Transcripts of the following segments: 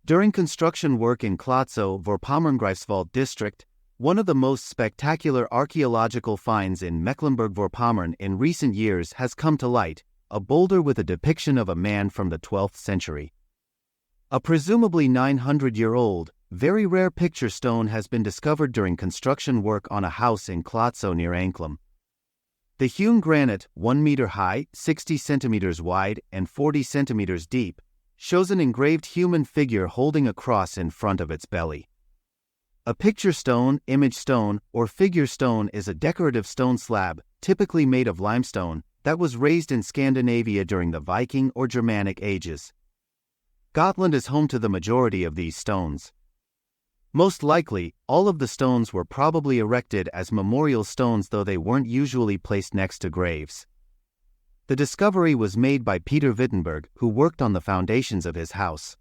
During construction work in Klotzow, Vorpommern-Greifswald district, one of the most spectacular archaeological finds in Mecklenburg-Vorpommern in recent years has come to light, a boulder with a depiction of a man from the 12th century. A presumably 900-year-old, very rare picture stone has been discovered during construction work on a house in Klotzow near Anklam. The hewn granite, 1 meter high, 60 centimeters wide, and 40 centimeters deep, shows an engraved human figure holding a cross in front of its belly. A picture stone, image stone, or figure stone is a decorative stone slab, typically made of limestone, that was raised in Scandinavia during the Viking or Germanic ages. Gotland is home to the majority of these stones. Most likely, all of the stones were probably erected as memorial stones, though they weren't usually placed next to graves. The discovery was made by Peter Wittenberg, who worked on the foundations of his house.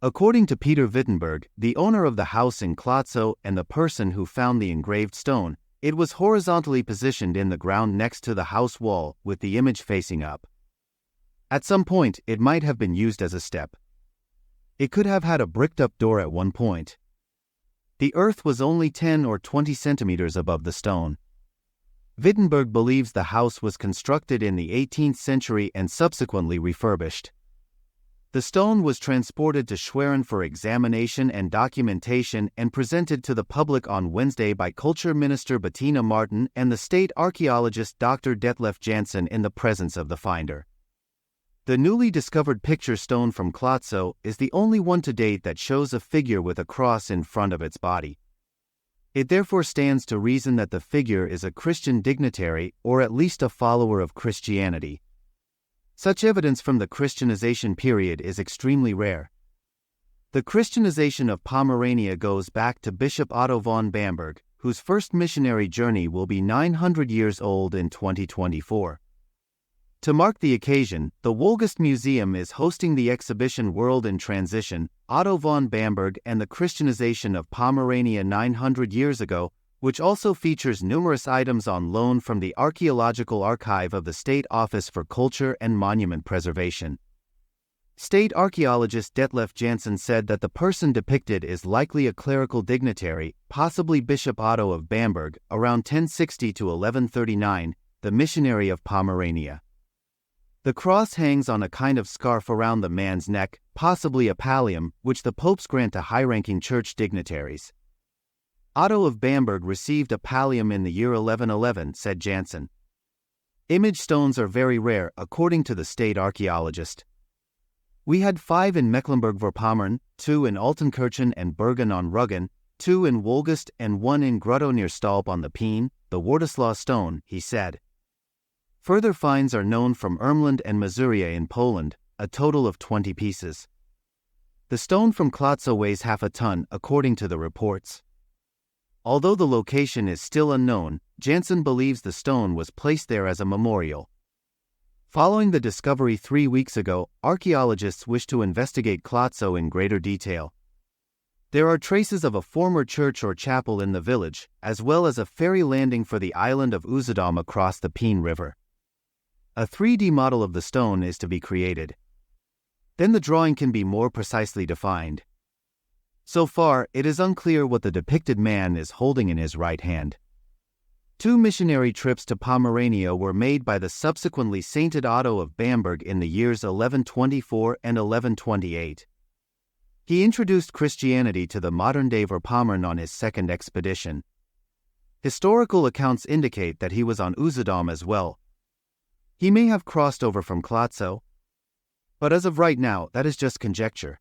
According to Peter Wittenberg, the owner of the house in Klotzow and the person who found the engraved stone, it was horizontally positioned in the ground next to the house wall, with the image facing up. At some point, it might have been used as a step. It could have had a bricked-up door at one point. The earth was only 10 or 20 centimeters above the stone. Wittenberg believes the house was constructed in the 18th century and subsequently refurbished. The stone was transported to Schwerin for examination and documentation and presented to the public on Wednesday by Culture Minister Bettina Martin and the state archaeologist Dr. Detlef Janssen in the presence of the finder. The newly discovered picture stone from Klotzow is the only one to date that shows a figure with a cross in front of its body. It therefore stands to reason that the figure is a Christian dignitary or at least a follower of Christianity. Such evidence from the Christianization period is extremely rare. The Christianization of Pomerania goes back to Bishop Otto von Bamberg, whose first missionary journey will be 900 years old in 2024. To mark the occasion, the Wolgast Museum is hosting the exhibition World in Transition, Otto von Bamberg and the Christianization of Pomerania 900 years ago, which also features numerous items on loan from the Archaeological Archive of the State Office for Culture and Monument Preservation. State archaeologist Detlef Janssen said that the person depicted is likely a clerical dignitary, possibly Bishop Otto of Bamberg, around 1060 to 1139, the missionary of Pomerania. The cross hangs on a kind of scarf around the man's neck, possibly a pallium, which the popes grant to high-ranking church dignitaries. Otto of Bamberg received a pallium in the year 1111, said Janssen. Image stones are very rare, according to the state archaeologist. We had 5 in Mecklenburg-Vorpommern, 2 in Altenkirchen and Bergen on Rügen, 2 in Wolgast and 1 in Grotto near Stalp on the Peen, the Wartislaw stone, he said. Further finds are known from Ermland and Masuria in Poland, a total of 20 pieces. The stone from Klotzow weighs half a ton, according to the reports. Although the location is still unknown, Janssen believes the stone was placed there as a memorial. Following the discovery 3 weeks ago, archaeologists wish to investigate Klotzow in greater detail. There are traces of a former church or chapel in the village, as well as a ferry landing for the island of Usedom across the Peen River. A 3D model of the stone is to be created. Then the drawing can be more precisely defined. So far, it is unclear what the depicted man is holding in his right hand. 2 missionary trips to Pomerania were made by the subsequently sainted Otto of Bamberg in the years 1124 and 1128. He introduced Christianity to the modern-day Vorpommern on his second expedition. Historical accounts indicate that he was on Usedom as well. He may have crossed over from Klotzow, but as of right now, that is just conjecture.